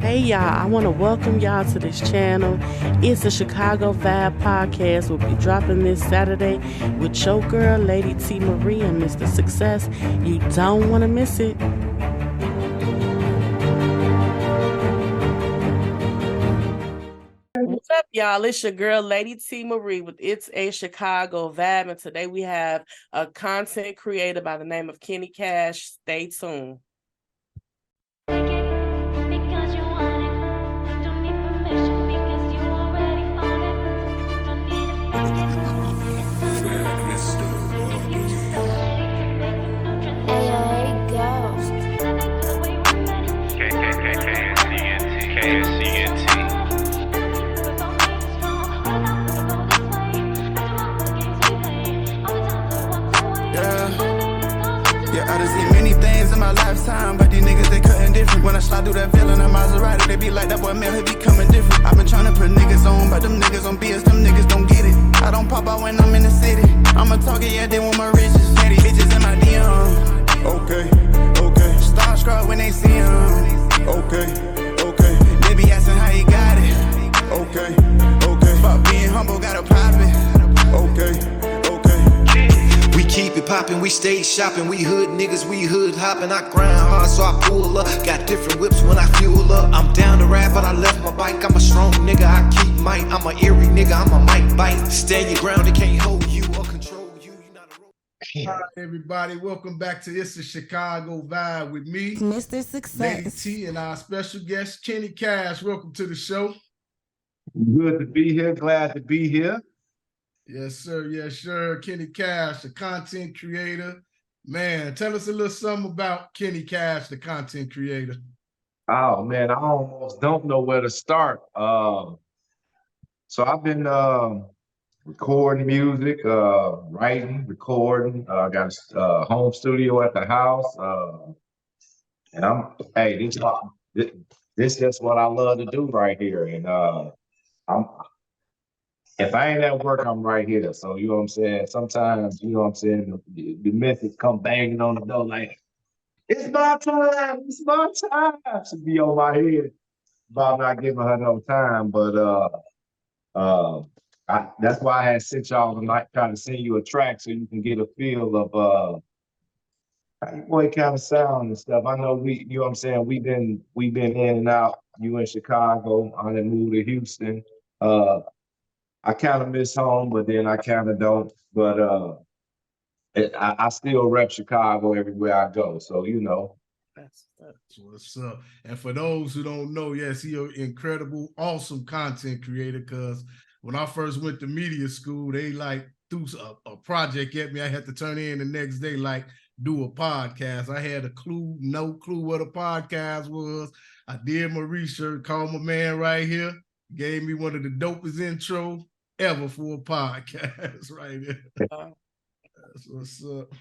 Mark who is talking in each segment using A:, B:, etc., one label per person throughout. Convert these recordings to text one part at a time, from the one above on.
A: Hey y'all, I want to welcome y'all to this channel. It's a Chicago Vibe podcast. We'll be dropping this Saturday with your girl, Lady T. Marie and Mr. Success. You don't want to miss it. What's up, y'all? It's your girl, Lady T. Marie with Itz A Chicago Vibe. And today we have a content creator by the name of Kent Kash. Stay tuned.
B: I done seen many things in my lifetime, but these niggas, they cutting different. When I slide through that feeling of Maserati, they be like, that boy man, he be coming different. I've been trying to put niggas on, but them niggas on BS, them niggas don't get it. I don't pop out when I'm in the city. I'm a target, yeah, they want my riches. Petty bitches in my DM. Okay. Starstruck when they see him. Okay. They be asking how he got it. Okay. Fuck being humble, gotta pop it. Okay.
C: We keep it poppin', we stay shopping, we hood niggas, we hood hoppin'. I grind hard, so I pull up. Got different whips when I fuel up. I'm down to rap, but I left my bike. I'm a strong nigga, I keep might. I'm a eerie nigga, I'm a mic bite. Stand your ground, it can't hold you or control you. You're not a
D: All right, everybody, welcome back to It's A Chicago Vibe with me,
E: Mr. Success,
D: Lady T, and our special guest, Kent Kash. Welcome to the show.
F: Good to be here. Glad to be here.
D: Yes, sir. Kent Kash, a content creator. Man, tell us a little something about Kent Kash, the content creator.
F: Oh man, I almost don't know where to start. So I've been recording music, writing, recording. I got a home studio at the house, and this is what I love to do right here. And if I ain't at work, I'm right here. So, you know what I'm saying? Sometimes, you know what I'm saying, the missus come banging on the door like, it's my time. To be on my head about not giving her no time. But that's why I had sent y'all tonight, trying to send you a track so you can get a feel of how your boy kind of sound and stuff. I know you know what I'm saying, we've been in and out. You in Chicago, I done moved to Houston. I kind of miss home, but then I kind of don't. But I still rep Chicago everywhere I go. So, you know.
D: That's what's up. And for those who don't know, yes, he's an incredible, awesome content creator. Because when I first went to media school, they like threw a project at me. I had to turn in the next day, like do a podcast. I had no clue what a podcast was. I did my research, called my man right here, gave me one of the dopest intro ever for a podcast right here. That's what's up.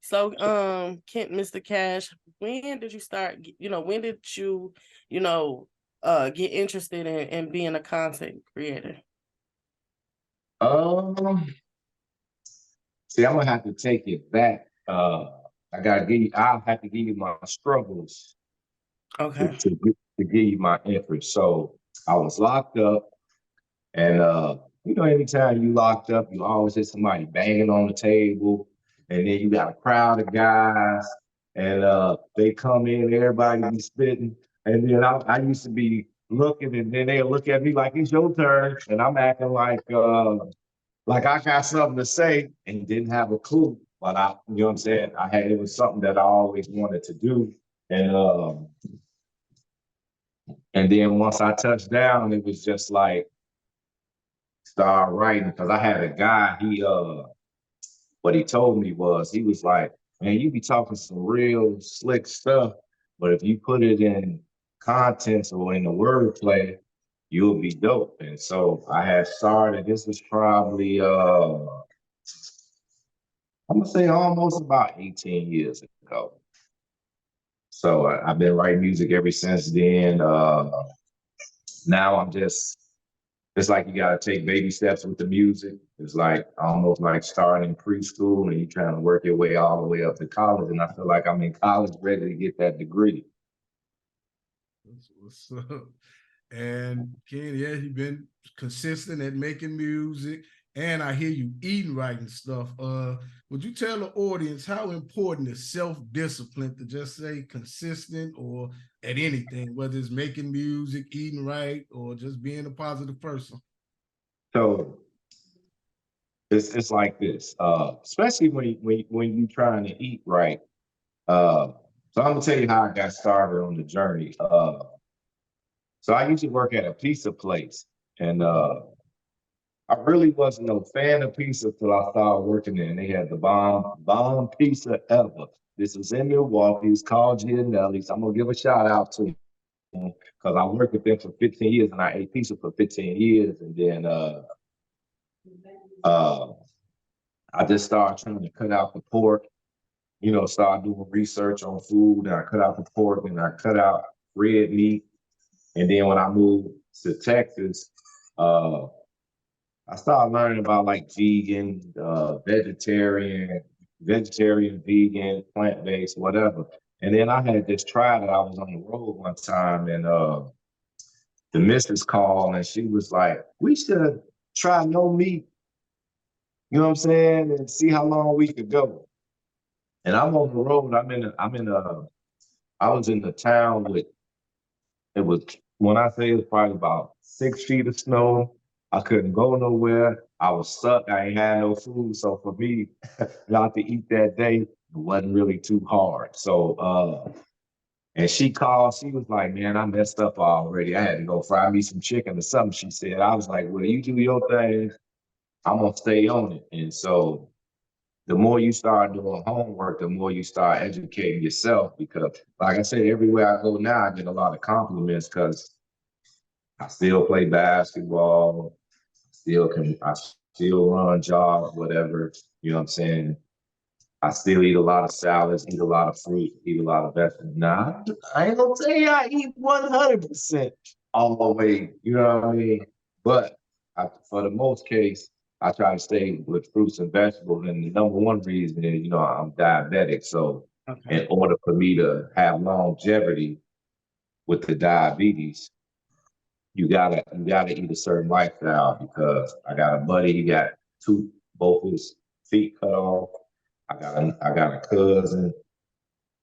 A: So, Mr. Kash, when did you start, when did you, get interested in being a content creator?
F: See, I'm gonna have to take it back. I'll have to give you my struggles.
A: Okay.
F: To give you my interest. So I was locked up. And, anytime you locked up, you always hit somebody banging on the table. And then you got a crowd of guys. And they come in, everybody be spitting. And then I used to be looking, and then they'll look at me like it's your turn. And I'm acting like I got something to say and didn't have a clue. But you know what I'm saying? It was something that I always wanted to do. And then once I touched down, it was just like, start writing, because I had a guy, what he told me was, he was like, man, you be talking some real slick stuff, but if you put it in content or in the wordplay, you'll be dope. And so I had started, this was probably, I'm gonna say almost about 18 years ago. So I've been writing music ever since then. Now I'm just, it's like you gotta take baby steps with the music. It's like almost like starting in preschool and you're trying to work your way all the way up to college. And I feel like I'm in college ready to get that degree.
D: What's up? And Ken, yeah, you've been consistent at making music, and I hear you eating right and stuff. Would you tell the audience how important is self-discipline to just say consistent or at anything, whether it's making music, eating right, or just being a positive person?
F: So it's like this, especially when you trying to eat right. So I'm gonna tell you how I got started on the journey. So I used to work at a pizza place, and I really wasn't no fan of pizza till I started working there. And they had the bomb pizza ever. This was in Milwaukee. It's called Gianelli's. I'm gonna give a shout out to them because I worked with them for 15 years, and I ate pizza for 15 years, and then uh, I just started trying to cut out the pork. Start doing research on food, and I cut out the pork, and I cut out red meat. And then when I moved to Texas, I started learning about like vegan, vegetarian, vegan, plant-based, whatever. And then I had this try that I was on the road one time, and the missus called, and she was like, "We should try no meat." You know what I'm saying? And see how long we could go. And I'm on the road. I was in the town with, it was, when I say it was probably about 6 feet of snow. I couldn't go nowhere. I was stuck. I ain't had no food. So for me, not to eat that day, it wasn't really too hard. So, and she called, she was like, "Man, I messed up already. I had to go fry me some chicken or something," she said. I was like, "Well, you do your thing. I'm gonna stay on it." And so the more you start doing homework, the more you start educating yourself. Because like I said, everywhere I go now, I get a lot of compliments because I still play basketball, I still run jobs, whatever, you know what I'm saying? I still eat a lot of salads, eat a lot of fruit, eat a lot of vegetables. Now, I ain't gonna say I eat 100% all the way, you know what I mean? But for the most case, I try to stay with fruits and vegetables. And the number one reason is, I'm diabetic. So in order for me to have longevity with the diabetes, you gotta eat a certain lifestyle, because I got a buddy, he got both his feet cut off. I got a cousin,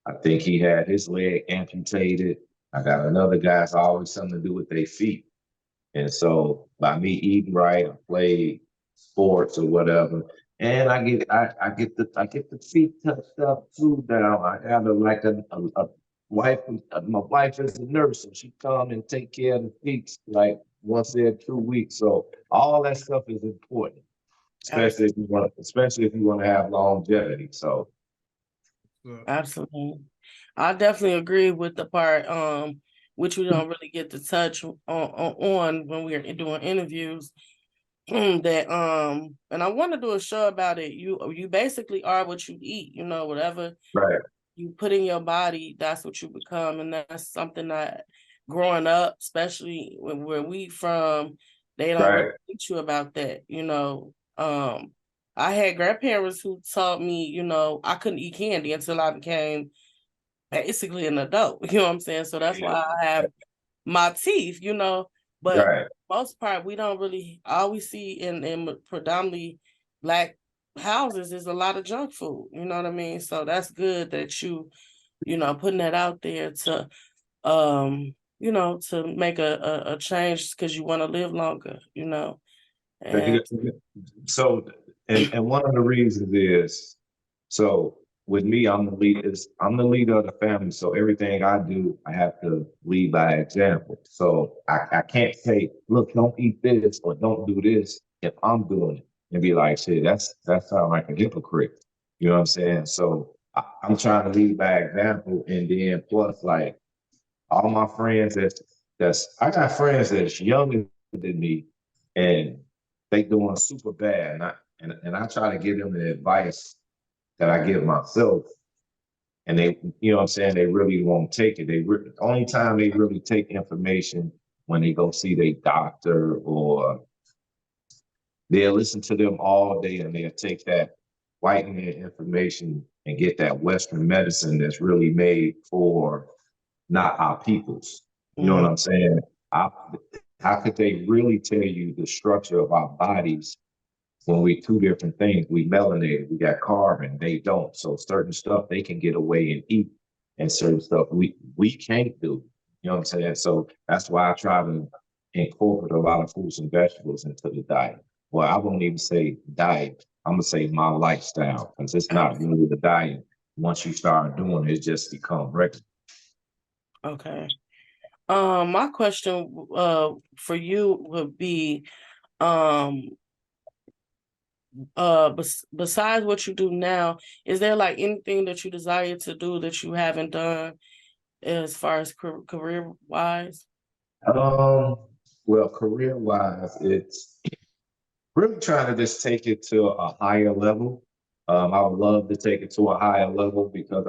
F: I think he had his leg amputated. I got another guy, it's always something to do with their feet. And so by me eating right, I play sports or whatever, and I get the feet touched up too. Now I have a wife. My wife is a nurse, and she come and take care of the feet like once every 2 weeks. So all that stuff is important, especially if you want to have longevity. So
A: Absolutely. I definitely agree with the part which we don't really get to touch on when we're doing interviews. That and I want to do a show about it. You basically are what you eat, whatever
F: right.
A: you put in your body, that's what you become. And that's something that growing up, especially where we from, they don't really teach you about that, I had grandparents who taught me, I couldn't eat candy until I became basically an adult. You know what I'm saying? So that's why I have my teeth, but most part, we don't really, all we see in predominantly Black houses is a lot of junk food. You know what I mean? So that's good that you putting that out there to, to make a change because you want to live longer, And
F: So, and one of the reasons is, so with me, I'm the leader of the family. So everything I do, I have to lead by example. So I can't say, "Look, don't eat this," or "Don't do this," if I'm doing it, and be like, "Shit, that sounds like a hypocrite." You know what I'm saying? So I'm trying to lead by example, and then plus, like, all my friends I got friends that's younger than me, and they doing super bad, and I try to give them the advice that I give myself, and they, you know what I'm saying, they really won't take it. The only time they really take information when they go see their doctor, or they'll listen to them all day, and they'll take that whitening information and get that Western medicine that's really made for not our peoples. You know what I'm saying? I, how could they really tell you the structure of our bodies when we two different things? We melanated, we got carbon, they don't. So certain stuff they can get away and eat, and certain stuff we can't do. You know what I'm saying? So that's why I try to incorporate a lot of fruits and vegetables into the diet. Well, I won't even say diet. I'm gonna say my lifestyle, because it's not really the diet. Once you start doing it, it just become regular.
A: Okay. My question for you would be, besides what you do now, is there like anything that you desire to do that you haven't done as far as career wise?
F: Well, career wise, it's really trying to just take it to a higher level. I would love to take it to a higher level because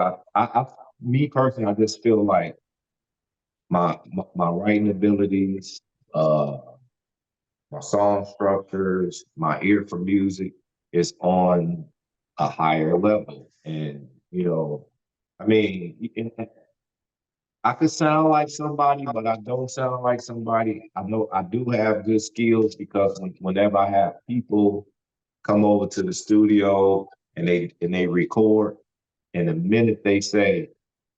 F: me personally, I just feel like my writing abilities, uh, my song structures, my ear for music is on a higher level. And, you know, I mean, I could sound like somebody, but I don't sound like somebody. I know I do have good skills because whenever I have people come over to the studio and they record, and the minute they say,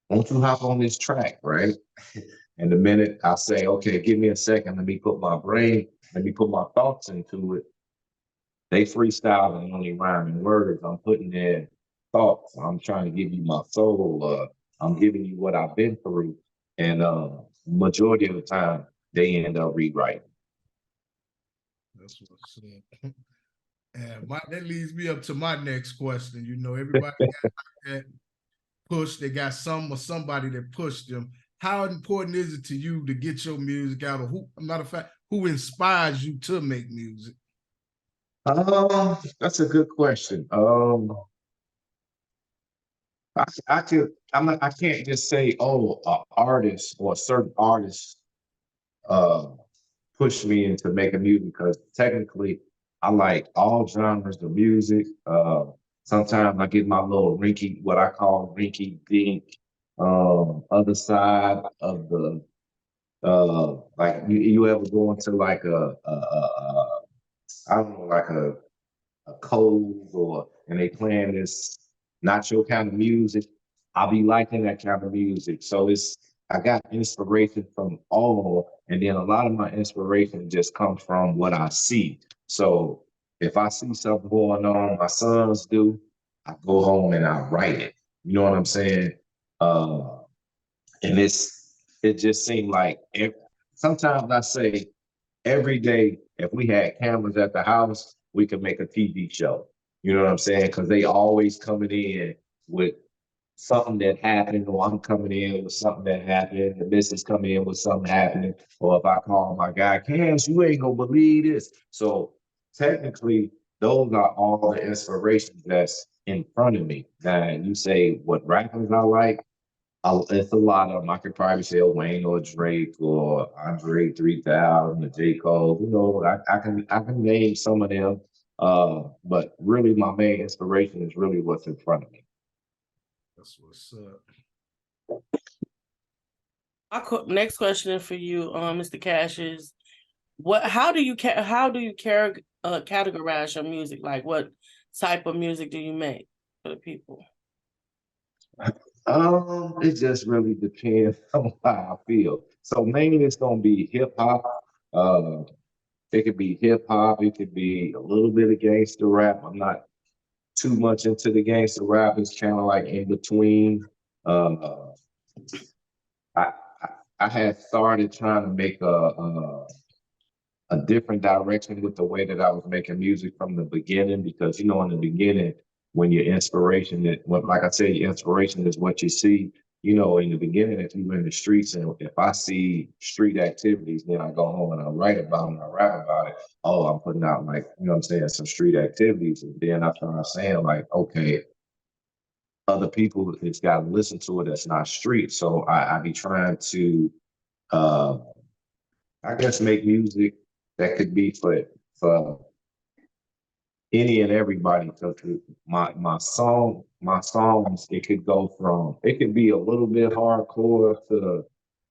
F: "Won't you hop on this track?" Right? And the minute I say, "Okay, give me a second, let me put my thoughts into it," they freestyle and only rhyming words. I'm putting in thoughts. I'm trying to give you my soul. I'm giving you what I've been through. And majority of the time, they end up rewriting.
D: That's what's up. And that leads me up to my next question. You know, everybody got that push. They got some or somebody that pushed them. How important is it to you to get your music out? Or matter of fact, who inspires you to make music?
F: That's a good question. I can't just say, oh, an artist or a certain artist uh, pushed me into making music, because technically I like all genres of music. Sometimes I get my little what I call rinky dink, other side of the, like you ever go into like I don't know, like a Coles, and they playing this not your kind of music. I'll be liking that kind of music. So I got inspiration from all, and then a lot of my inspiration just comes from what I see. So if I see something going on, my sons do, I go home and I write it. You know what I'm saying? Uh, and it just seemed like sometimes I say every day, if we had cameras at the house, we could make a TV show. You know what I'm saying? Because they always coming in with something that happened, or I'm coming in with something that happened, the business coming in with something happening, or if I call my guy, Cash, you ain't gonna believe this. So technically, those are all the inspirations that's in front of me. Now, you say what rappers I like, it's a lot of them. I could probably say Wayne or Drake or Andre 3000 or J. Cole. You know, I can name some of them. But really my main inspiration is really what's in front of me.
D: That's what's up.
A: Next question for you, Mr. Kash, is how do you categorize your music? Like, what type of music do you make for the people?
F: It just really depends on how I feel. So mainly it's gonna be hip hop. Uh, it could be hip hop. It could be a little bit of gangster rap. I'm not too much into the gangster rap. It's kind of like in between. Uh, I, I had started trying to make a different direction with the way that I was making music from the beginning, because you know, in the beginning, when your inspiration, like I said, your inspiration is what you see. You know, in the beginning, if you were in the streets, and if I see street activities, then I go home and I write about it, I rap about it. Oh, I'm putting out, like, you know what I'm saying, some street activities. And then I start saying, like, okay, other people, it's got to listen to it that's not street. So I be trying to, uh, I guess, make music that could be for any and everybody. Because my songs, it could be a little bit hardcore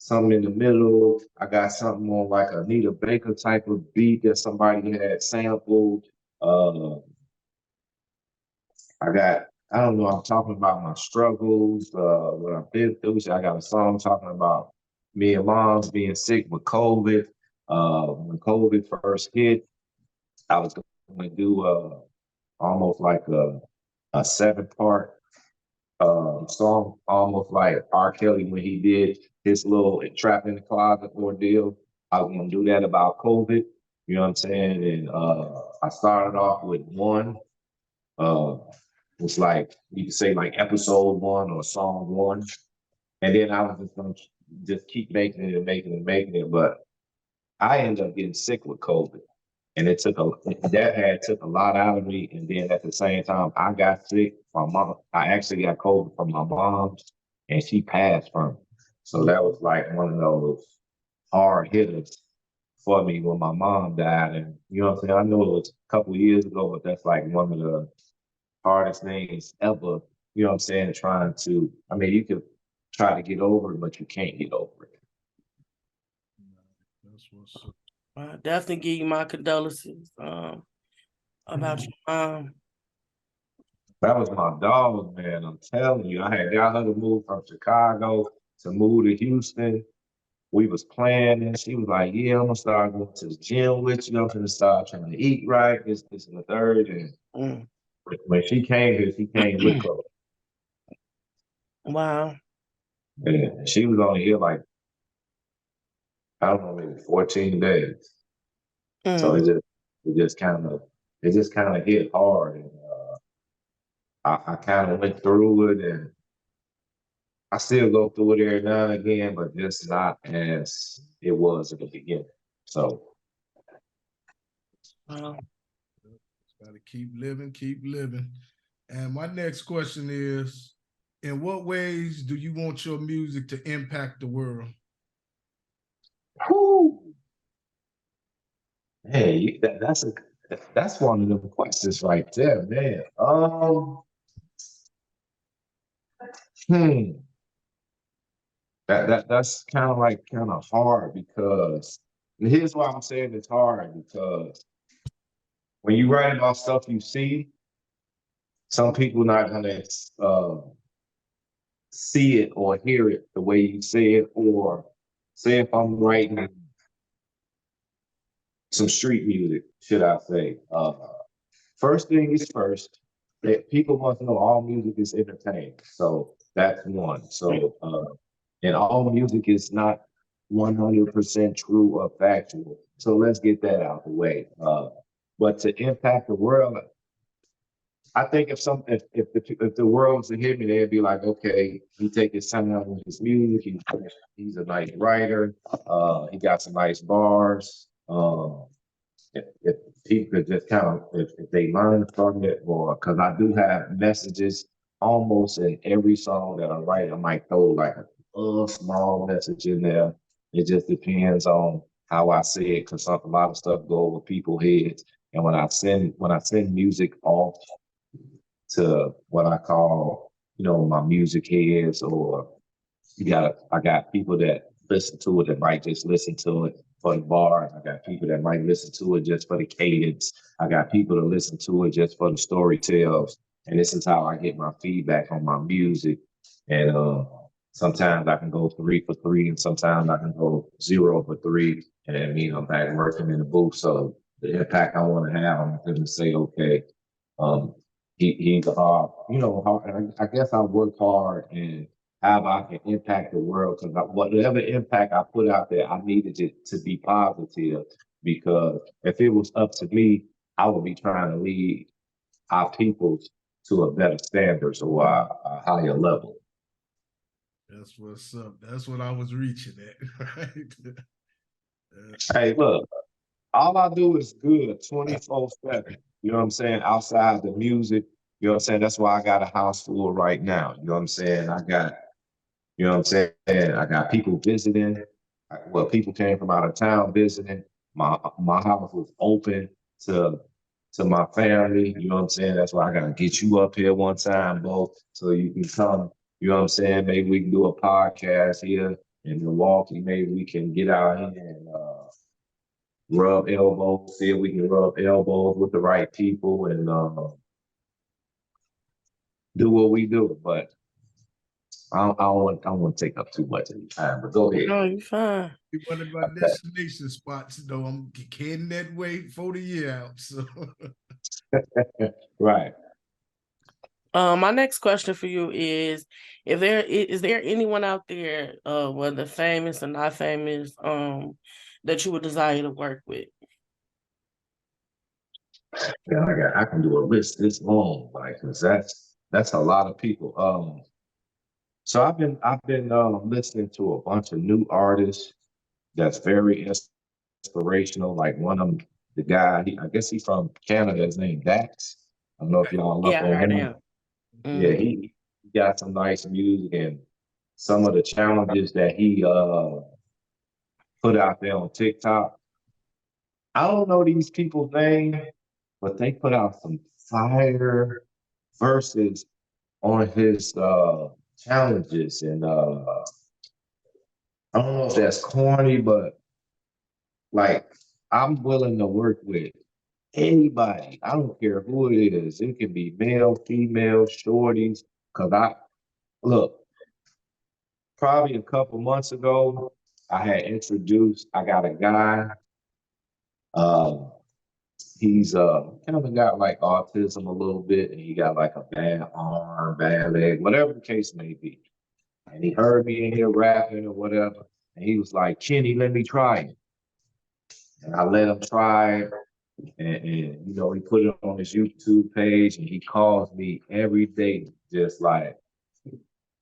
F: something in the middle. I got something on like a Anita Baker type of beat that somebody had sampled. I don't know, I'm talking about my struggles, what I've been through. So I got a song talking about me and moms being sick with COVID. When COVID first hit, I was going to do almost like a 7-part song, almost like R. Kelly when he did his little Trapped in the Closet ordeal. I was going to do that about COVID, you know what I'm saying? And I started off with one. It's like, you could say like episode 1 or song 1. And then I was just going to just keep making it and making it and making it. But I ended up getting sick with COVID. And it took a lot out of me. And then at the same time, I got sick. I actually got COVID from my mom, and she passed from it. So that was like one of those hard hitters for me when my mom died. And you know what I'm saying? I know it was a couple of years ago, but that's like one of the hardest things ever. You know what I'm saying? You could try to get over it, but you can't get over it.
D: That's what's up.
A: I definitely give you my condolences about your mom.
F: That was my dog, man. I'm telling you, I had got her to move from Chicago to move to Houston. We was planning. She was like, "Yeah, I'm gonna start going to the gym with you. I'm gonna start trying to eat right. This, and the third." And when she came here, she came with her.
A: Wow.
F: And she was only here like, I don't know, maybe 14 days. So it just kind of hit hard, and I kind of went through it, and I still go through it every now and again, but just not as it was at the beginning. So,
A: Wow.
D: Got to keep living. And my next question is, in what ways do you want your music to impact the world?
F: whew, hey, that's one of them questions right there, man. That's kind of hard, because and here's why I'm saying it's hard, because when you write about stuff you see, some people not gonna see it or hear it the way you say it, or say if I'm writing some street music, should I say. First thing is first, that people want to know all music is entertainment. So that's one. So and all music is not 100% true or factual. So let's get that out of the way. But to impact the world, I think if the world was to hear me, they'd be like, okay, he take his time with his music. He's a nice writer. He got some nice bars. If people could just if they learn from it, or because I do have messages almost in every song that I write, I might throw like a small message in there. It just depends on how I say it, because a lot of stuff go over people's heads. And when I send music off to what I call, my music heads, or I got people that listen to it that might just listen to it for the bars. I got people that might listen to it just for the cadence. I got people that listen to it just for the story tells. And this is how I get my feedback on my music. And sometimes I can go 3 for 3, and sometimes I can go 0 for 3. And that means I'm back working in the booth. So the impact I want to have, I'm going to say, okay, he's hard. I guess I work hard, and how I can impact the world, because whatever impact I put out there, I needed it to be positive, because if it was up to me, I would be trying to lead our people to a better standards, or a higher level.
D: That's what's up. That's what I was reaching at, right?
F: Hey, look, all I do is good 24/7. You know what I'm saying? Outside the music, you know what I'm saying? That's why I got a house full right now. You know what I'm saying? You know what I'm saying? I got people visiting. People came from out of town visiting. My house was open to my family. You know what I'm saying? That's why I gotta get you up here one time, Bo, so you can come. You know what I'm saying? Maybe we can do a podcast here. in Milwaukee, maybe we can get out here and rub elbows, see if we can rub elbows with the right people and do what we do. But I don't want to take up too much of your time, but go ahead.
A: No, you're fine.
D: One of my destination spots, though, I'm heading that way for the year out. So
F: Right.
A: My next question for you is there anyone out there, whether famous or not famous, that you would desire to work with?
F: Yeah, I can do a list this long, like, cause that's a lot of people. So I've been listening to a bunch of new artists that's very inspirational. Like one of them, the guy, I guess he's from Canada. His name Dax. I don't know if y'all up
A: Yeah, I
F: on
A: heard
F: him.
A: him.
F: Yeah, he got some nice music and some of the challenges that he put out there on TikTok. I don't know these people's name, but they put out some fire verses on his challenges. And I don't know if that's corny, but like I'm willing to work with anybody. I don't care who it is. It can be male, female, shorties. Cause look, probably a couple months ago, I got a guy. He's kind of got like autism a little bit, and he got like a bad arm, bad leg, whatever the case may be. And he heard me in here rapping or whatever, and he was like, "Kenny, let me try it." And I let him try it, and you know, he put it on his YouTube page, and he calls me every day, just like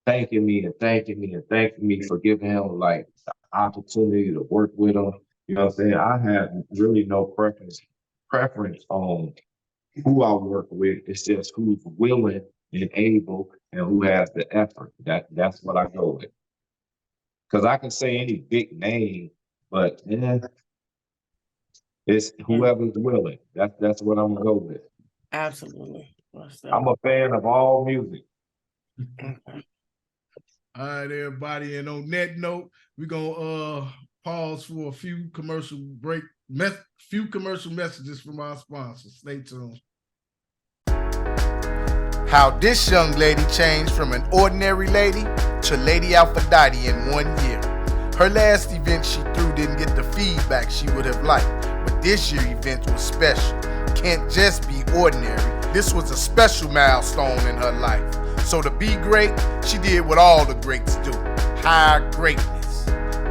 F: thanking me and thanking me and thanking me for giving him like the opportunity to work with him. You know what I'm saying? I have really no preference on who I work with. It's just who's willing and able and who has the effort. That's what I go with. Because I can say any big name, but it's whoever's willing. That's what I'm gonna go with.
A: Absolutely.
F: I'm a fan of all music.
A: Okay.
D: all right, everybody. And on that note, we're gonna pause for a few commercial messages from our sponsors. Stay tuned. How this young lady changed from an ordinary lady to Lady Aphrodite in 1 year. Her last event she threw didn't get the feedback she would have liked, but this year's event was special. Can't just be ordinary. This was a special milestone in her life. So to be great, she did what all the greats do, higher greatness.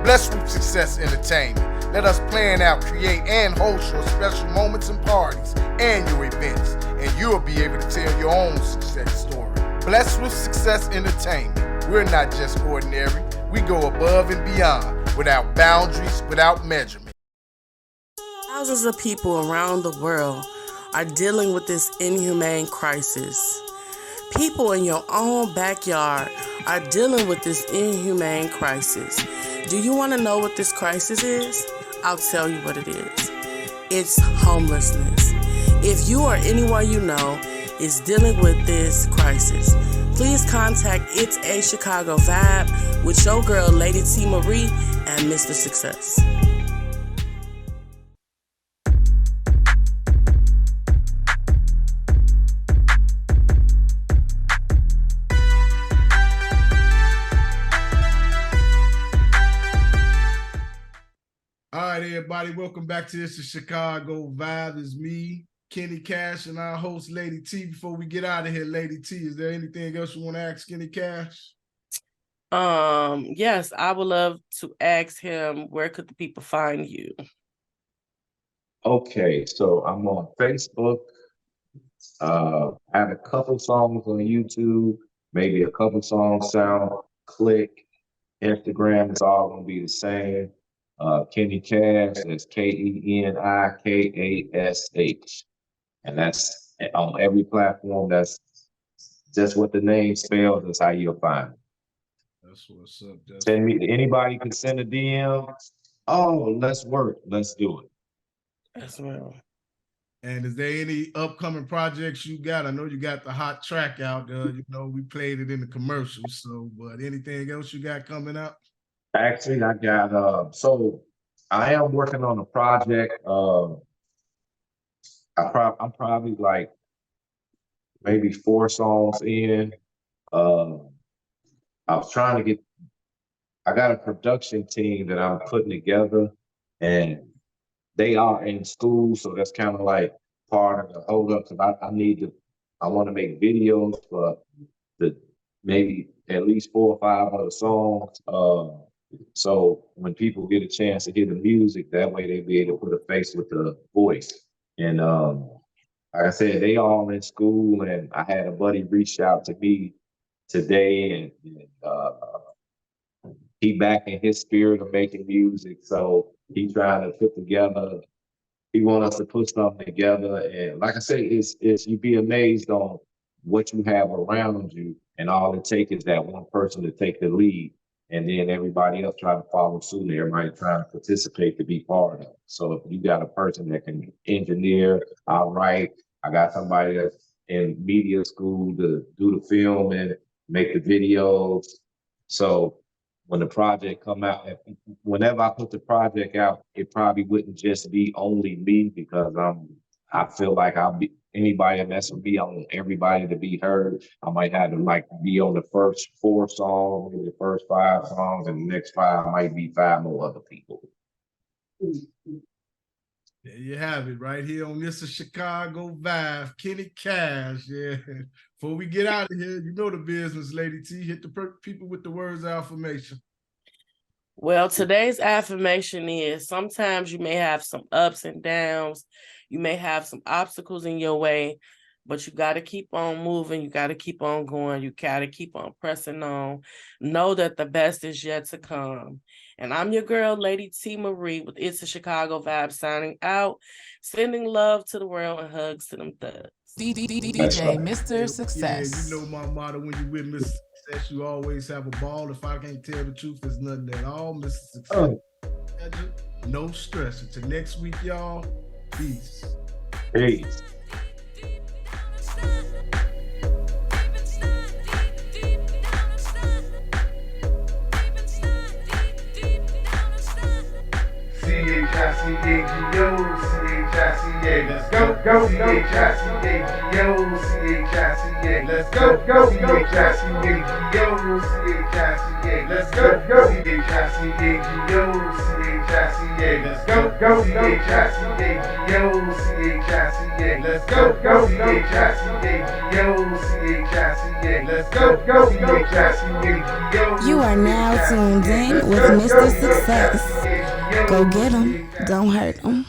D: Blessed with Success Entertainment. Let us plan out, create, and host your special moments and parties and your events, and you'll be able to tell your own success story. Blessed with Success Entertainment. We're not just ordinary. We go above and beyond, without boundaries, without measurement.
A: Thousands of people around the world are dealing with this inhumane crisis. People in your own backyard are dealing with this inhumane crisis. Do you want to know what this crisis is? I'll tell you what it is. It's homelessness. If you or anyone you know is dealing with this crisis, please contact Itz A Chicago Vibe with your girl, Lady T. Marie, and Mr. Success.
D: All right, everybody, welcome back to Itz A Chicago Vibe. It's me, Kent Kash, and our host, Lady T. Before we get out of here, Lady T, is there anything else you want to ask Kent Kash?
A: Yes, I would love to ask him, where could the people find you?
F: Okay, so I'm on Facebook. I have a couple songs on YouTube, maybe a couple songs sound click. Instagram is all gonna be the same. Keni Kash, that's KENIKASH. And that's on every platform. That's just what the name spells, that's how you'll find it.
D: That's what's up.
F: Send me, anybody can send a DM. Oh, let's work. Let's do it.
A: As well.
D: And is there any upcoming projects you got? I know you got the hot track out there. You know, we played it in the commercials. So, but anything else you got coming up?
F: Actually, I got so I am working on a project. I'm probably like maybe 4 songs in. Um, I was trying to get. I got a production team that I'm putting together, and they are in school, so that's kind of like part of the hold up. Because I need to. I want to make videos for the maybe at least 4 or 5 other songs. So when people get a chance to hear the music, that way they be able to put a face with the voice. And like I said, they all in school, and I had a buddy reach out to me today, and he back in his spirit of making music. So he trying to put together. He want us to put something together, and like I say, it's you'd be amazed on what you have around you, and all it takes is that one person to take the lead, and then everybody else try to follow suit, and everybody trying to participate to be part of it. So if you got a person that can engineer, I'll write. I got somebody that's in media school to do the film and make the videos. So when the project come out, whenever I put the project out, it probably wouldn't just be only me because I feel like I'll be anybody that mess with me, I want everybody to be heard. I might have to like be on the first 4 songs, maybe the first 5 songs, and the next 5 might be 5 more other people.
D: There you have it, right here on Itz A Chicago Vibe, Kent Kash. Yeah. Before we get out of here, you know the business, Lady T. Hit the people with the words of affirmation.
A: Well, today's affirmation is sometimes you may have some ups and downs. You may have some obstacles in your way, but you got to keep on moving. You got to keep on going. You got to keep on pressing on. Know that the best is yet to come. And I'm your girl, Lady T. Marie, with Itz A Chicago Vibe, signing out, sending love to the world and hugs to them thugs.
E: DJ Mr. Success.
D: Yeah, you know my motto when you with Mr. Success, you always have a ball. If I can't tell the truth, there's nothing at all, Mr. Success. No stress. Until next week, y'all. Peace.
F: Peace.
G: C-H-I-C-A-G-O, C-H-I-C-A, let's go, go, C-H-I-C-A-G-O, C-H-I-C-A, let's go, go, C-H-I-C-A-G-O, C-H-I-C-A, let's go, go, C-H-I-C-A-G-O, C-H-I-C-A, let's go, go, C-H-I-C-A-G-O, C-H-I-C-A, let's go, go, C-H-I-C-A-G-O, C-H-I-C-A, let's go, go, C-H-I-C-A-G-O.
H: You are now tuned in with Mr. Success. Go get 'em, don't hurt 'em.